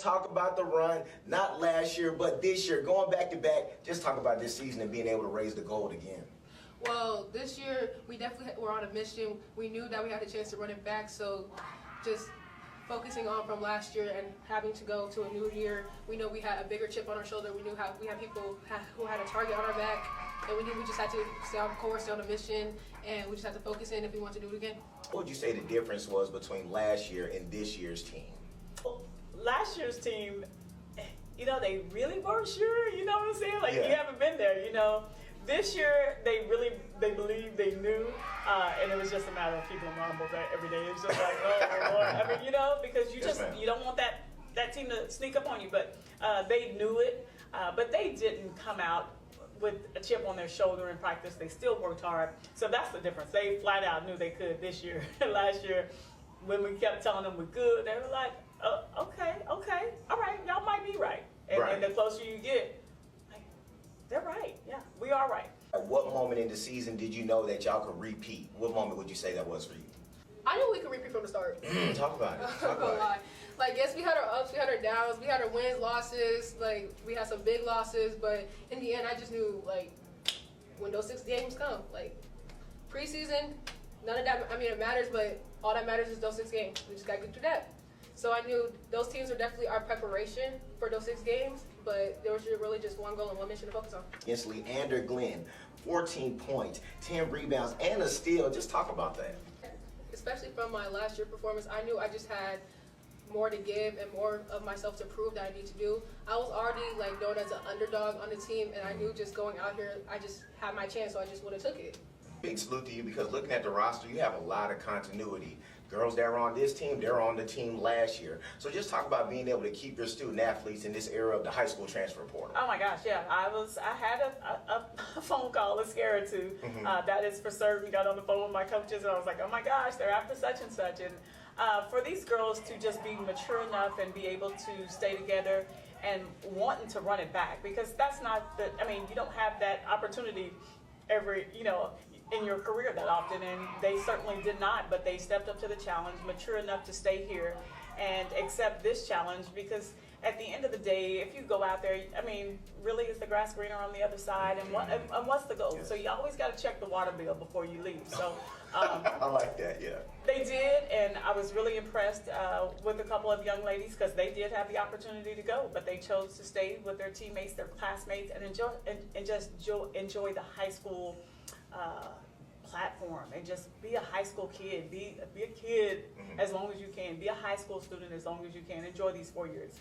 talk about the run, not last year, but this year, going back to back. Just talk about this season and being able to raise the gold again. Well, this year we definitely were on a mission. We knew that we had a chance to run it back, so just focusing on from last year and having to go to a new year, we know we had a bigger chip on our shoulder. We knew how we had people who had a target on our back, and we knew we just had to stay on course, stay on a mission, and we just had to focus in if we want to do it again. What would you say the difference was between last year and this year's team? Last year's team, they really weren't sure, you know what I'm saying? Like, Yeah. You haven't been there. This year, they believed they knew, and it was just a matter of keeping them humble every day. It was just like, oh, Lord. I mean, because you don't want that team to sneak up on you, but they knew it, but they didn't come out with a chip on their shoulder in practice. They still worked hard, so that's the difference. They flat out knew they could this year. Last year, when we kept telling them we're good, they were like, okay, all right, y'all might be right. And the closer you get, they're right. Yeah, we are right. At what moment in the season did you know that y'all could repeat? What moment would you say that was for you? I knew we could repeat from the start. Talk about it. Talk about it. Like, yes, we had our ups, we had our downs, we had our wins, losses. Like, we had some big losses, but in the end, I just knew, like, when those 6 games come, like, preseason, none of that, it matters, but all that matters is those 6 games. We just got to get through that. So I knew those teams were definitely our preparation for those 6 games, but there was really just one goal and one mission to focus on. Against Leander Glenn, 14 points, 10 rebounds, and a steal. Just talk about that. Especially from my last year performance, I knew I just had more to give and more of myself to prove that I need to do. I was already known as an underdog on the team, and I knew just going out here, I just had my chance, so I just would have took it. Big salute to you, because looking at the roster, you have a lot of continuity. Girls that are on this team, they're on the team last year. So just talk about being able to keep your student athletes in this era of the high school transfer portal. Oh my gosh, yeah. I had a phone call, a scare too. That is for certain. Got on the phone with my coaches and I was like, oh my gosh, they're after such and such. And for these girls to just be mature enough and be able to stay together and wanting to run it back, because that's not you don't have that opportunity in your career that often, and they certainly did not, but they stepped up to the challenge, mature enough to stay here and accept this challenge, because at the end of the day, if you go out there, really is the grass greener on the other side, and what's the goal? Yes. So you always got to check the water bill before you leave. So I like that, yeah. they did, and I was really impressed with a couple of young ladies, because they did have the opportunity to go, but they chose to stay with their teammates, their classmates, and enjoy the high school platform, and just be a high school kid, be a kid as long as you can, be a high school student as long as you can, enjoy these 4 years.